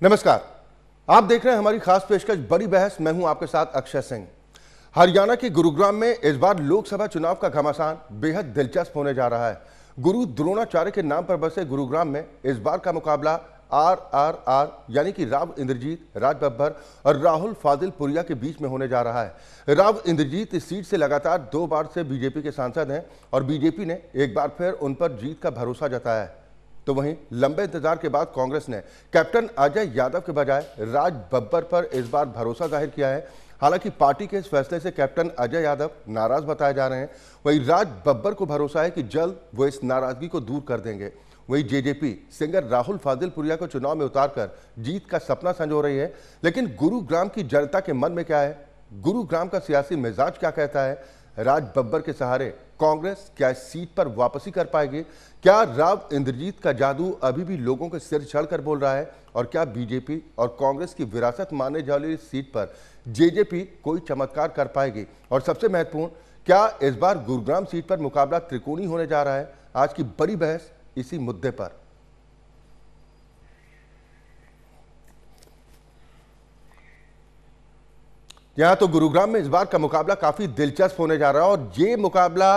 नमस्कार, आप देख रहे हैं हमारी खास पेशकश बड़ी बहस। मैं हूं आपके साथ अक्षय सिंह। हरियाणा के गुरुग्राम में इस बार लोकसभा चुनाव का घमासान बेहद दिलचस्प होने जा रहा है। गुरु द्रोणाचार्य के नाम पर बसे गुरुग्राम में इस बार का मुकाबला RRR यानी कि राव इंद्रजीत, राज बब्बर और राहुल फाजिलपुरिया के बीच में होने जा रहा है। राव इंद्रजीत इस सीट से लगातार 2 बार से बीजेपी के सांसद हैं और बीजेपी ने एक बार फिर उन पर जीत का भरोसा जताया है। तो वहीं लंबे इंतजार के बाद कांग्रेस ने कैप्टन अजय यादव के बजाय राज बब्बर पर इस बार भरोसा जाहिर किया है। हालांकि पार्टी के इस फैसले से कैप्टन अजय यादव नाराज बताए जा रहे हैं। वहीं राज बब्बर को भरोसा है कि जल्द वो इस नाराजगी को दूर कर देंगे। वहीं जेजेपी सिंगर राहुल फाजिलपुरिया को चुनाव में उतारकर जीत का सपना संजो रही है। लेकिन गुरुग्राम की जनता के मन में क्या है, गुरुग्राम का सियासी मिजाज क्या कहता है? राज बब्बर के सहारे कांग्रेस क्या इस सीट पर वापसी कर पाएगी? क्या राव इंद्रजीत का जादू अभी भी लोगों के सिर चढ़ कर बोल रहा है? और क्या बीजेपी और कांग्रेस की विरासत मानने वाली इस सीट पर जेजेपी कोई चमत्कार कर पाएगी? और सबसे महत्वपूर्ण, क्या इस बार गुरुग्राम सीट पर मुकाबला त्रिकोणीय होने जा रहा है? आज की बड़ी बहस इसी मुद्दे पर। यहां तो गुरुग्राम में इस बार का मुकाबला काफी दिलचस्प होने जा रहा है और ये मुकाबला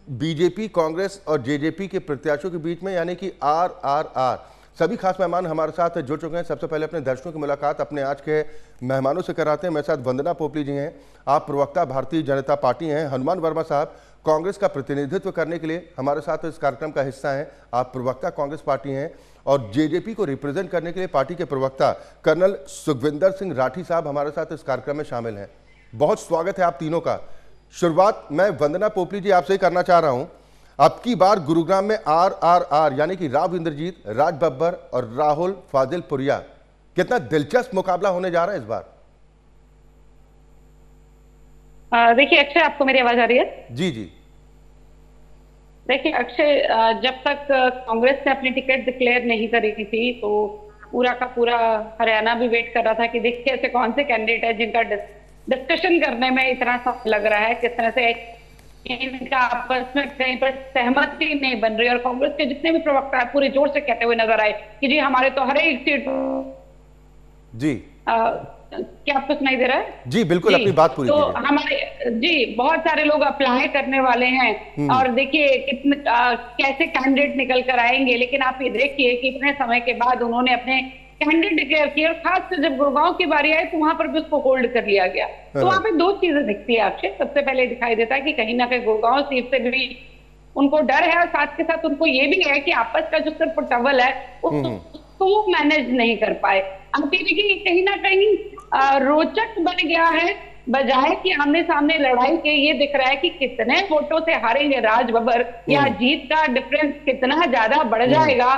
बीजेपी, कांग्रेस और जेजेपी के प्रत्याशियों के बीच में, यानी कि RRR। सभी खास मेहमान हमारे साथ जुड़ चुके हैं। सबसे पहले अपने दर्शकों की मुलाकात अपने आज के मेहमानों से कराते हैं। मेरे साथ वंदना पोपली जी हैं, आप प्रवक्ता भारतीय जनता पार्टी हैं। हनुमान वर्मा साहब कांग्रेस का प्रतिनिधित्व करने के लिए हमारे साथ इस कार्यक्रम का हिस्सा हैं, आप प्रवक्ता कांग्रेस पार्टी हैं। और जेजेपी को रिप्रेजेंट करने के लिए पार्टी के प्रवक्ता कर्नल सुखविंदर सिंह राठी साहब हमारे साथ इस कार्यक्रम में शामिल हैं। बहुत स्वागत है आप तीनों का। शुरुआत मैं वंदना पोपली जी आपसे ही करना चाह रहा हूं। अब की बार गुरुग्राम में RRR यानी कि राव इंद्रजीत, राज बब्बर और राहुल फाजिलपुरिया, कितना दिलचस्प मुकाबला होने जा रहा है इस बार? देखिए अक्षय, आपको मेरी आवाज आ रही है? जी जी। देखिए अक्षय, जब तक कांग्रेस ने अपनी टिकट डिक्लेयर नहीं करी थी तो पूरा का पूरा हरियाणा भी वेट कर रहा था कि देखिए ऐसे कौन से कैंडिडेट है जिनका डिस्कशन करने में इतना समय लग रहा है, किस तरह से इनका आपस में कहीं पर सहमति नहीं बन रही। और कांग्रेस के जितने भी प्रवक्ता पूरे जोर से कहते हुए नजर आए कि जी हमारे तो हर एक सीट जी। क्या आपको सुनाई दे रहा है? जी बिल्कुल, अपनी बात पूरी तो कीजिए। हमारे जी बहुत सारे लोग अप्लाई करने वाले हैं और देखिए कितने कैसे कैंडिडेट निकल कर आएंगे। लेकिन आप ये देखिए कि इतने समय के बाद उन्होंने अपने कैंडिडेट डिक्लेयर किए और खासकर जब गुड़गांव की बारी आई तो वहां पर भी उसको होल्ड कर लिया गया। तो वहां पे 2 चीजें दिखती है अक्षय। सबसे पहले दिखाई देता है कि कहीं ना कहीं गुड़गांव सीट से भी उनको डर है और साथ के साथ उनको ये भी है कि आपस का जो सिर्फ टवल है उसको वो मैनेज नहीं कर पाए। अब देखिए कहीं ना कहीं रोचक बन गया है, बजाय कि आमने सामने लड़ाई के ये दिख रहा है कि कितने वोटों से हारेंगे राज बब्बर या जीत का डिफरेंस कितना ज्यादा बढ़ जाएगा।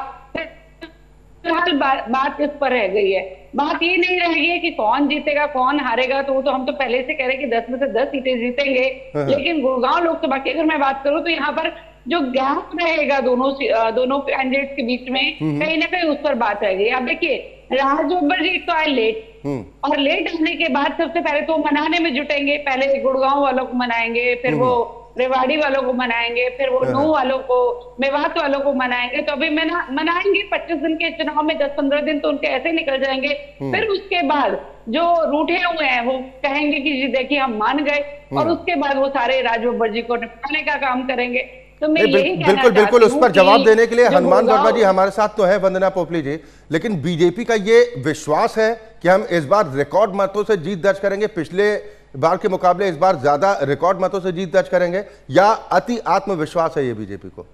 फिलहाल बात इस पर रह गई है। बात ये नहीं रह गई है कि कौन जीतेगा कौन हारेगा, तो वो तो हम तो पहले से कह रहे हैं कि 10 में से 10 सीटें जीतेंगे। लेकिन गुड़गांव लोकसभा की अगर मैं बात करूं तो यहाँ पर जो गैप रहेगा दोनों कैंडिडेट्स के बीच में, कहीं ना कहीं उस पर बात रह गई। अब देखिए राज बब्बर जी तो आए लेट, और लेट आने के बाद सबसे पहले तो मनाने में जुटेंगे। पहले गुड़गांव वालों को मनाएंगे, फिर वो रेवाड़ी वालों को मनाएंगे, फिर वो नूह वालों को, मेवात वालों को मनाएंगे। तो अभी मनाएंगे 25 दिन के चुनाव में 10-15 दिन तो उनके ऐसे निकल जाएंगे। फिर उसके बाद जो रूठे हुए हैं वो कहेंगे कि जी देखिए हम मान गए, और उसके बाद वो सारे राज बब्बर जी को निपटाने का काम करेंगे। तो मैं यही बिल्कुल बिल्कुल उस पर जवाब देने के लिए हनुमान वर्मा जी हमारे साथ तो है, वंदना पोपली जी। लेकिन बीजेपी का ये विश्वास है कि हम इस बार रिकॉर्ड मतों से जीत दर्ज करेंगे, पिछले बार के मुकाबले इस बार ज्यादा रिकॉर्ड मतों से जीत दर्ज करेंगे, या अति आत्मविश्वास है ये बीजेपी को?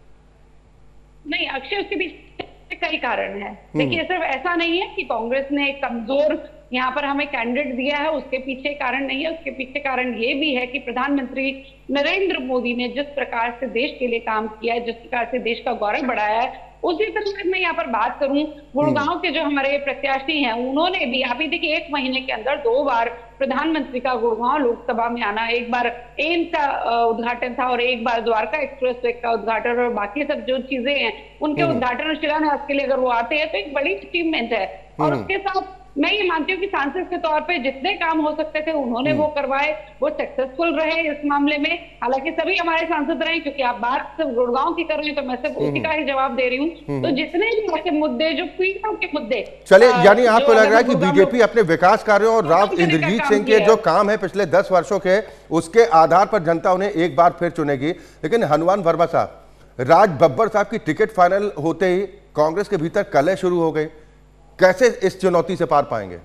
नहीं अक्षय, उसके पीछे कई कारण है। देखिए सिर्फ ऐसा नहीं है कि कांग्रेस ने एक कमजोर यहाँ पर हमें कैंडिडेट दिया है, उसके पीछे कारण नहीं है। उसके पीछे कारण ये भी है कि प्रधानमंत्री नरेंद्र मोदी ने जिस प्रकार से देश के लिए काम किया है, जिस प्रकार से देश का गौरव बढ़ाया है, उसी तरह मैं यहाँ पर बात करूं गुड़गांव के जो हमारे प्रत्याशी हैं उन्होंने भी, अभी देखिए 1 महीने के अंदर 2 बार प्रधानमंत्री का गुड़गांव लोकसभा में आना, एक बार एम्स का उद्घाटन था और एक बार द्वारका एक्सप्रेस वे का उद्घाटन, और बाकी सब जो चीजें हैं उनके उद्घाटन और शिलान्यास के लिए अगर वो आते हैं तो एक बड़ी अचीवमेंट है। और उसके साथ मैं ये मानती हूँ कि सांसद के तौर पे जितने काम हो सकते थे उन्होंने वो करवाए, वो सक्सेसफुल रहे इस मामले में। हालांकि सभी हमारे सांसद रहे, क्योंकि आप बात सिर्फ गुड़गांव की कर रही हैं तो मैं सिर्फ उसी का ही जवाब दे रही हूँ। तो जितने भी ऐसे मुद्दे जो पीड़ितों के मुद्दे, चलिए, यानी आपको लग रहा है कि बीजेपी अपने विकास कार्यों और राव इंद्रजीत सिंह के जो काम है पिछले 10 वर्षों के, उसके आधार पर जनता उन्हें एक बार फिर चुनेगी। लेकिन हनुमान वर्मा साहब, राज बब्बर साहब की टिकट फाइनल होते ही कांग्रेस के भीतर कलह शुरू हो गई, कैसे इस चुनौती से पार पाएंगे?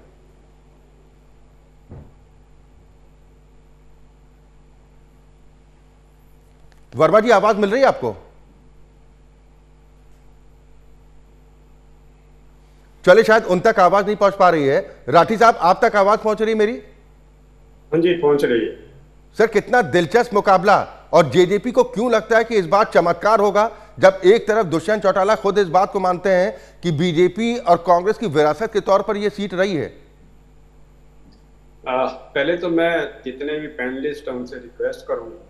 वर्मा जी, आवाज मिल रही है आपको? चले, शायद उन तक आवाज नहीं पहुंच पा रही है। राठी साहब, आप तक आवाज पहुंच रही है मेरी? हाँ जी, पहुंच रही है। सर, कितना दिलचस्प मुकाबला, और जेजेपी को क्यों लगता है कि इस बार चमत्कार होगा, जब एक तरफ दुष्यंत चौटाला खुद इस बात को मानते हैं कि बीजेपी और कांग्रेस की विरासत के तौर पर यह सीट रही है? पहले तो मैं जितने भी पैनलिस्ट हैं उनसे रिक्वेस्ट करूंगा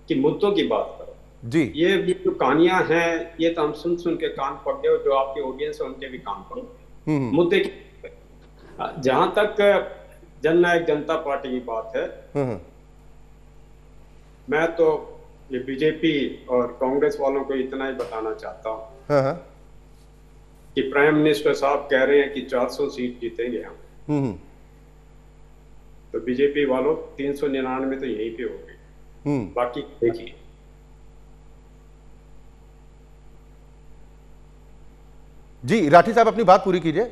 कि मुद्दों की बात करो जी। ये जो कहानियां हैं ये तो हम सुन सुन के कान पक गए, और जो आपके ऑडियंस है उनके भी कान पक गए। मुद्दे की जहां तक जननायक जनता पार्टी की बात है, मैं तो ये बीजेपी और कांग्रेस वालों को इतना ही बताना चाहता हूं कि प्राइम मिनिस्टर साहब कह रहे हैं कि 400 सीट जीतेंगे हम, तो बीजेपी वालों 399 तो यहीं पे हो गई, बाकी देखिए। जी, राठी साहब अपनी बात पूरी कीजिए।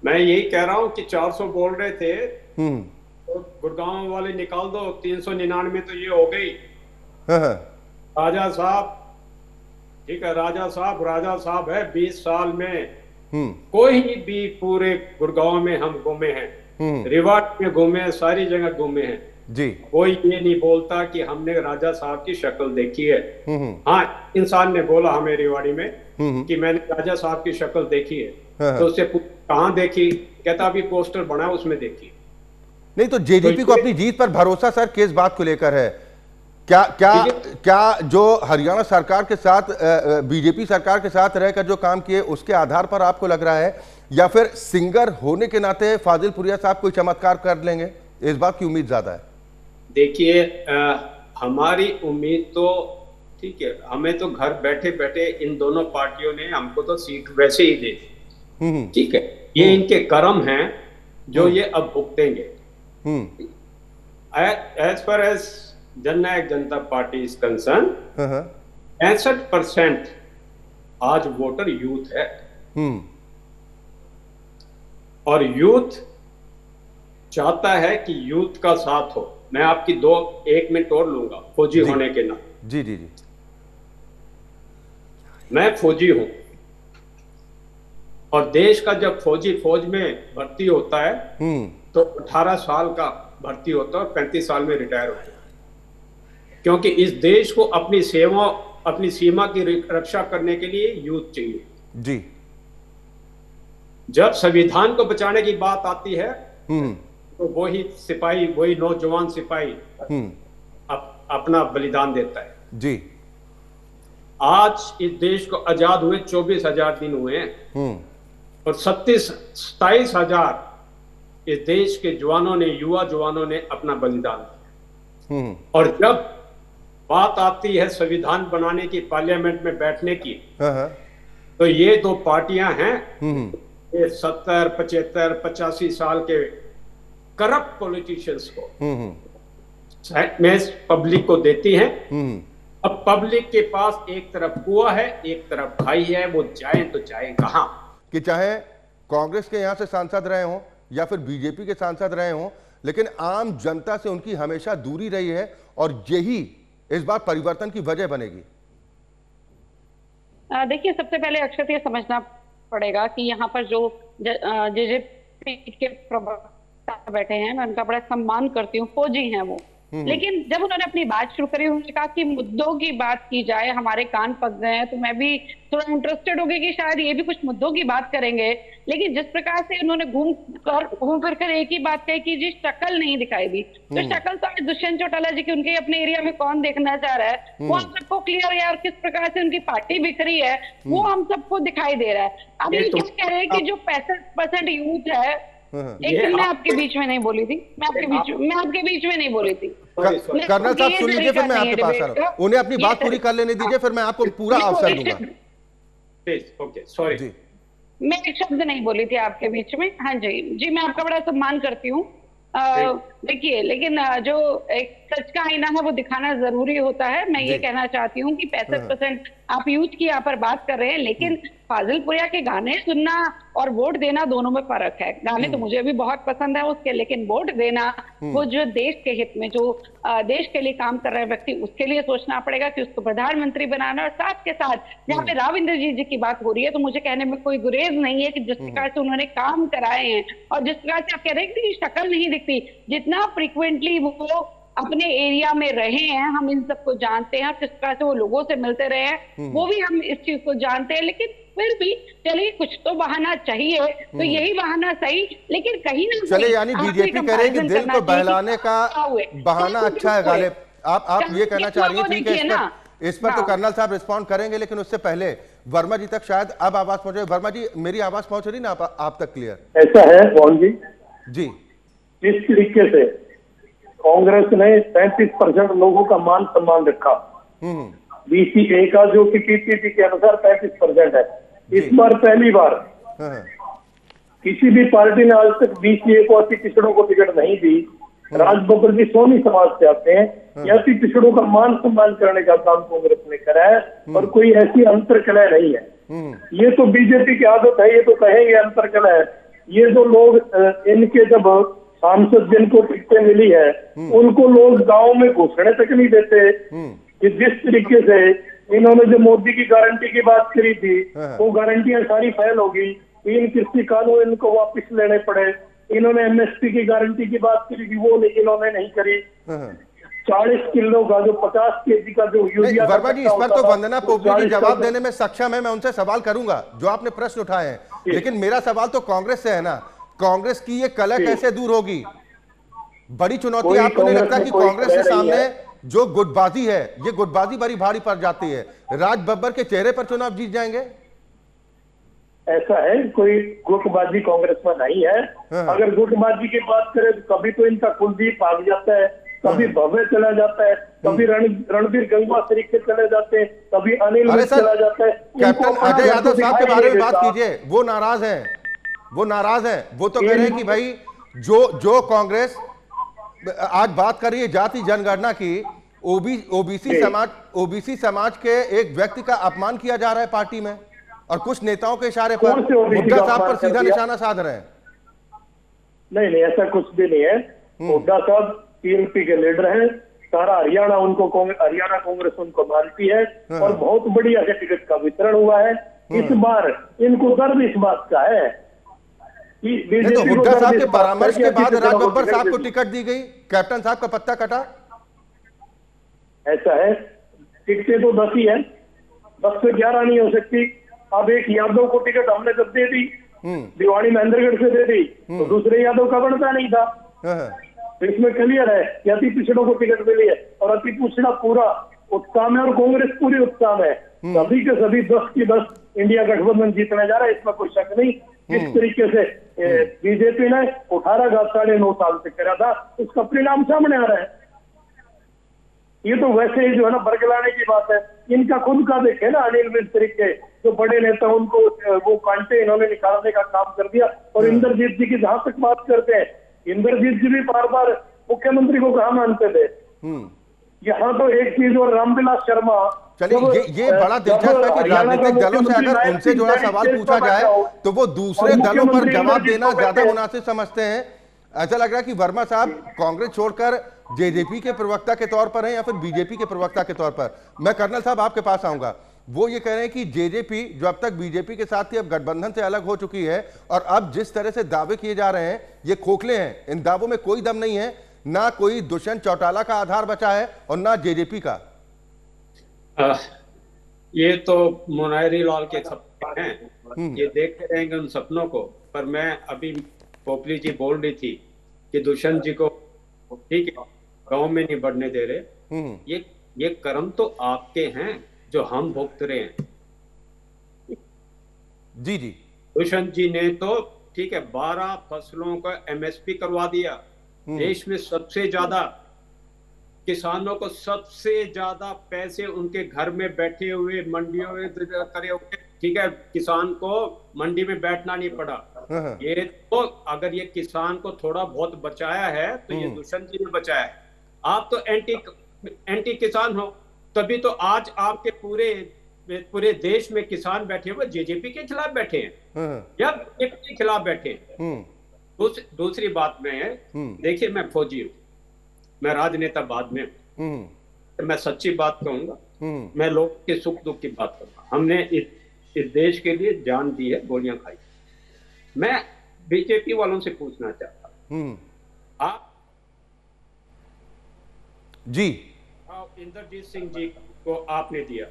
मैं यही कह रहा हूं कि 400 बोल रहे थे, तो गुड़गांव वाले निकाल दो, 399 तो ये हो गई। राजा साहब, ठीक है, राजा साहब है। 20 साल में कोई भी पूरे गुड़गांव में हम घूमे हैं, रिवाट में घूमे हैं, सारी जगह घूमे हैं जी। कोई ये नहीं बोलता कि हमने राजा साहब की शक्ल देखी है। हाँ, इंसान ने बोला हमें रेवाड़ी में कि मैंने राजा साहब की शक्ल देखी है, तो उससे कहाँ देखी? कहता अभी पोस्टर बना उसमें देखी। नहीं, तो जेजेपी को अपनी जीत पर भरोसा सर किस बात को लेकर है? क्या जो हरियाणा सरकार के साथ, बीजेपी सरकार के साथ रहकर जो काम किए उसके आधार पर आपको लग रहा है, या फिर सिंगर होने के नाते फाजिलपुरिया साहब कोई चमत्कार कर लेंगे, इस बात की उम्मीद ज्यादा है? देखिए, हमारी उम्मीद तो ठीक है, हमें तो घर बैठे बैठे इन दोनों पार्टियों ने हमको तो सीट वैसे ही दे दी, ठीक है, ये इनके कर्म हैं जो ये अब भुगतेंगे। As per as Jannayak Janata party is concern, 65% आज वोटर यूथ है, और यूथ चाहता है कि यूथ का साथ हो। मैं आपकी 1 मिनट और लूंगा फौजी होने के नाते। जी जी जी। मैं फौजी हूं, और देश का जब फौजी फौज में भर्ती होता है तो 18 साल का भर्ती होता है और 35 साल में रिटायर होता है, क्योंकि इस देश को अपनी सीमा की रक्षा करने के लिए यूथ चाहिए जी। जब संविधान को बचाने की बात आती है तो वही सिपाही, वही नौजवान सिपाही अपना बलिदान देता है जी। आज इस देश को आजाद हुए 24,000 दिन हुए हैं, और 27,000 इस देश के जवानों ने, युवा जवानों ने अपना बलिदान दिया। और जब बात आती है संविधान बनाने की, पार्लियामेंट में बैठने की, तो ये दो पार्टियां हैं, ये 70, 75, 85 साल के करप्ट पॉलिटिशियंस को में पब्लिक को देती हैं। अब पब्लिक के पास एक तरफ कुआं है, एक तरफ खाई है, वो जाए तो जाए कहां? कि चाहे कांग्रेस के यहां से सांसद रहे हों या फिर बीजेपी के सांसद रहे हों, लेकिन आम जनता से उनकी हमेशा दूरी रही है, और यही इस बार परिवर्तन की वजह बनेगी। देखिए, सबसे पहले अक्षत ये समझना पड़ेगा कि यहाँ पर जो जेजेपी के प्रवक्ता बैठे हैं, मैं उनका बड़ा सम्मान करती हूँ, फौजी हैं वो, लेकिन जब उन्होंने अपनी बात शुरू करी, उन्होंने कहा कि मुद्दों की बात की जाए, हमारे कान पक गए हैं, तो मैं भी थोड़ा इंटरेस्टेड हो गई कि शायद ये भी कुछ मुद्दों की बात करेंगे। लेकिन जिस प्रकार से उन्होंने घूम फिर कर एक ही बात कही कि जी शक्ल नहीं दिखाई दी, तो शक्ल तो आज दुष्यंत चौटाला जी की उनके अपने एरिया में कौन देखना चाह रहा है, वो हम सबको क्लियर है। और किस प्रकार से उनकी पार्टी बिखरी है वो हम सबको दिखाई दे रहा है। अब ये क्या कह रहे हैं कि जो 65% यूथ है, एक मैं आपके बीच में नहीं बोली थी, मैं आपके बीच में नहीं बोली थी। कर्नल साहब सुन लीजिए, फिर मैं आपके पास आ रहा हूं। उन्हें अपनी बात पूरी कर लेने दीजिए, फिर मैं आपको पूरा अवसर दूंगा। ओके, सॉरी, मैं एक शब्द नहीं बोली थी आपके बीच में। हाँ जी, मैं आपका बड़ा सम्मान करती हूँ। देखिए, लेकिन जो एक सच का आईना है वो दिखाना जरूरी होता है। मैं ये कहना चाहती हूँ कि 65% आप यूथ की यहाँ पर बात कर रहे हैं, लेकिन फाजिलपुरिया के गाने सुनना और वोट देना दोनों में फर्क है। गाने तो मुझे भी बहुत पसंद है उसके, लेकिन वोट देना वो जो देश के हित में, जो देश के लिए काम कर रहे व्यक्ति, उसके लिए सोचना पड़ेगा कि उसको प्रधानमंत्री बनाना। और साथ के साथ जहाँ पे राव इंद्रजीत जी की बात हो रही है, तो मुझे कहने में कोई गुरेज नहीं है कि जिस प्रकार से उन्होंने काम कराए हैं और जिस प्रकार से आप कह रहे हैं कि शक्ल नहीं दिखती, जितना फ्रिक्वेंटली वो अपने एरिया में रहे हैं, हम इन सबको जानते हैं। किस प्रकार से वो लोगों से मिलते रहे हैं वो भी हम इस चीज को जानते हैं। लेकिन फिर भी चलिए, कुछ तो बहाना चाहिए, तो यही बहाना सही। लेकिन कहीं ना चले, यानी बीजेपी कह रहे हैं कि दिल को बहलाने का बहाना अच्छा है गालिब, आप ये कहना चाह रही हैं। ठीक है, इस पर तो कर्नल साहब रिस्पॉन्ड करेंगे, लेकिन उससे पहले वर्मा जी तक शायद अब आवाज पहुंचे। वर्मा जी, मेरी आवाज पहुंच रही ना आप तक क्लियर? ऐसा है मोहन जी, जी, जिस तरीके से कांग्रेस ने 35% लोगों का मान सम्मान रखा, BCA का जो कि PPP के अनुसार 35% है, इस बार पहली बार किसी भी पार्टी ने आज तक BCA को अति पिछड़ों को टिकट नहीं दी। राज बब्बर जी सोनी समाज से आते हैं, या अति पिछड़ों का मान सम्मान करने का काम कांग्रेस ने करा है, और कोई ऐसी अंतरकलह नहीं है। ये तो बीजेपी की आदत है, ये तो कहेंगे अंतरकलह है। ये जो लोग इनके जब सांसद जिनको टिकटें मिली है, उनको लोग गांव में घुसने तक नहीं देते। कि जिस तरीके से इन्होंने जो मोदी की गारंटी की बात करी थी, वो गारंटियां सारी फेल होगी। 3 कृषि कानून इनको वापस लेने पड़े। इन्होंने MSP की गारंटी की बात करी थी, वो इन्होंने नहीं करी। 40 किलो का जो 50 kg का जो यूरिया, वर्मा जी, इस पर तो वंदना पोपली जवाब देने में सक्षम है, मैं उनसे सवाल करूंगा जो आपने प्रश्न उठाए हैं। लेकिन मेरा सवाल तो कांग्रेस से है ना, कांग्रेस की ये कलह कैसे दूर होगी? बड़ी चुनौती आपको नहीं लगता कि कांग्रेस के सामने जो गुटबाजी है, ये गुटबाजी बड़ी भारी पड़ जाती है? राज बब्बर के चेहरे पर चुनाव जीत जाएंगे? ऐसा है, कोई गुटबाजी कांग्रेस में नहीं है। अगर गुटबाजी की बात करें तो कभी तो इनका कुलदीप भाग जाता है, कभी भव्य चला जाता है, कभी रणबीर गंगवा तरीके चले जाते हैं, कभी अनिल चला जाता है। कैप्टन अजय यादव साहब के बारे में बात कीजिए, वो नाराज हैं, वो तो कह रहे हैं कि भाई जो कांग्रेस आज बात कर रही है जाति जनगणना की, ओबीसी समाज के एक व्यक्ति का अपमान किया जा रहा है पार्टी में, और कुछ नेताओं के इशारे पर हुड्डा साहब पर सीधा निशाना साध रहे हैं। नहीं, ऐसा कुछ भी नहीं है। हुड्डा साहब TMP के लीडर हैं, सारा हरियाणा हरियाणा कांग्रेस उनको मानती है, और बहुत बढ़िया से टिकट का वितरण हुआ है। इस बार इनको गर्व इस बात का है। तो हुड्डा साहब के परामर्श के बाद राज बब्बर साहब को टिकट दी गई, कैप्टन साहब का पत्ता कटा। ऐसा है, टिकटें तो 10 ही है, 10 से 11 नहीं हो सकती। अब एक यादव को टिकट हमने जब दे दी, भिवानी महेंद्रगढ़ से दे दी, तो दूसरे यादव का बनता नहीं था। तो इसमें क्लियर है कि अति पिछड़ों को टिकट मिली है, और अति पिछड़ा पूरा उत्साह में, और कांग्रेस पूरी उत्साह में। सभी के सभी 10 की 10 इंडिया गठबंधन जीतने जा रहा है, इसमें कोई शक नहीं। जिस तरीके से बीजेपी ने 18.9 साल से करा था, उसका परिणाम सामने आ रहा है। ये तो वैसे ही जो है ना बरगलाने की बात है। इनका खुद का देखे ना, अनिल मिस्त्री के जो बड़े नेता, उनको वो कांटे इन्होंने निकालने का काम कर दिया। और इंद्रजीत जी की जहां तक बात करते हैं, इंद्रजीत जी भी बार बार मुख्यमंत्री को कहा मानते थे। यहाँ तो एक चीज, और रामविलास शर्मा, चलिए ये बड़ा दिलचस्प है कि राजनीतिक दलों से अगर उनसे जुड़ा सवाल पूछा जाए तो वो दूसरे दलों पर जवाब देना ज्यादा मुनासिब समझते हैं। ऐसा लग रहा है कि वर्मा साहब कांग्रेस छोड़कर जेजेपी के प्रवक्ता के तौर पर हैं या फिर बीजेपी के प्रवक्ता के तौर पर। मैं कर्नल साहब आपके पास आऊंगा। वो ये कह रहे हैं कि जेजेपी जो अब तक बीजेपी के साथ थी, अब गठबंधन से अलग हो चुकी है, और अब जिस तरह से दावे किए जा रहे हैं ये खोखले हैं, इन दावों में कोई दम नहीं है। ना कोई दुष्यंत चौटाला का आधार बचा है और ना जेजेपी का। ये तो मुनायरी लाल के सपने हैं, ये देखते रहेंगे उन सपनों को। पर मैं अभी पोपली जी बोल रही थी कि दुष्यंत जी को ठीक है गांव में नहीं बढ़ने दे रहे, ये कर्म तो आपके हैं जो हम भुगत रहे हैं। जी जी, दुष्यंत जी ने तो ठीक है 12 फसलों का एमएसपी करवा दिया, देश में सबसे ज्यादा किसानों को सबसे ज्यादा पैसे उनके घर में बैठे हुए मंडियों में करे हुए, ठीक है किसान को मंडी में बैठना नहीं पड़ा। ये तो अगर ये किसान को थोड़ा बहुत बचाया है तो ये दुष्यंत जी ने बचाया है। आप तो एंटी किसान हो, तभी तो आज आपके पूरे देश में किसान बैठे हुए जेजेपी के खिलाफ बैठे हैं या बीजेपी के खिलाफ बैठे हैं। दूसरी बात में है, देखिए मैं फौजी हूं, मैं राजनेता बाद में तो मैं सच्ची बात कहूंगा, मैं लोग के सुख दुख की बात करूंगा। हमने इस देश के लिए जान दी है, गोलियां खाई। मैं बीजेपी वालों से पूछना चाहता हूं, आप जी इंद्रजीत सिंह जी को आपने दिया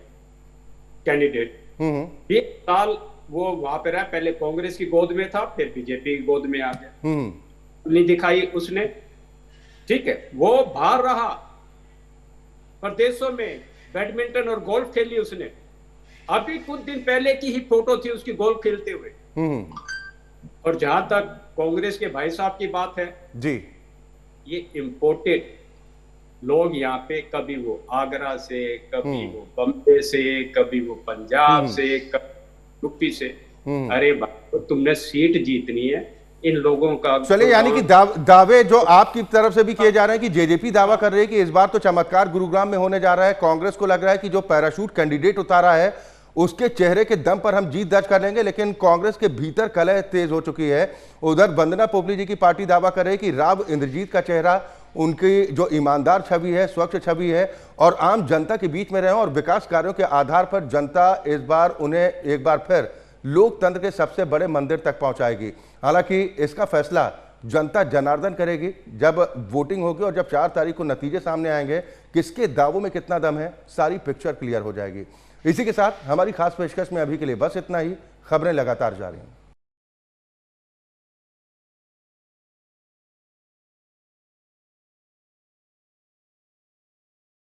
कैंडिडेट, 1 साल वो वहां पे रहा, पहले कांग्रेस की गोद में था, फिर बीजेपी की गोद में आ गया, नहीं दिखाई उसने, ठीक है वो बाहर रहा, प्रदेशों में बैडमिंटन और गोल्फ खेली उसने। अभी कुछ दिन पहले की ही फोटो थी उसकी गोल्फ खेलते हुए। और जहां तक कांग्रेस के भाई साहब की बात है जी, ये इम्पोर्टेड लोग यहाँ पे, कभी वो आगरा से, कभी वो बम्बे से, कभी वो पंजाब से, कभी यूपी से। अरे भाई तो तुमने सीट जीतनी है, इन लोगों का चले यानी कि दावे जो आपकी तरफ से भी किए जा रहे हैं कि जेजेपी दावा कर रही है कि इस बार तो चमत्कार गुरुग्राम में होने जा रहा है। कांग्रेस को लग रहा है कि जो पैराशूट कैंडिडेट उतारा है उसके चेहरे के दम पर हम जीत दर्ज कर लेंगे, लेकिन कांग्रेस के भीतर कलह तेज हो चुकी है। उधर वंदना पोपली जी की पार्टी दावा कर रही है कि राव इंद्रजीत का चेहरा, उनकी जो ईमानदार छवि है, स्वच्छ छवि है और आम जनता के बीच में रहे और विकास कार्यों के आधार पर जनता इस बार उन्हें एक बार फिर लोकतंत्र के सबसे बड़े मंदिर तक पहुंचाएगी। हालांकि इसका फैसला जनता जनार्दन करेगी जब वोटिंग होगी और जब 4 तारीख को नतीजे सामने आएंगे, किसके दावों में कितना दम है, सारी पिक्चर क्लियर हो जाएगी। इसी के साथ हमारी खास पेशकश में अभी के लिए बस इतना ही। खबरें लगातार जारी हैं।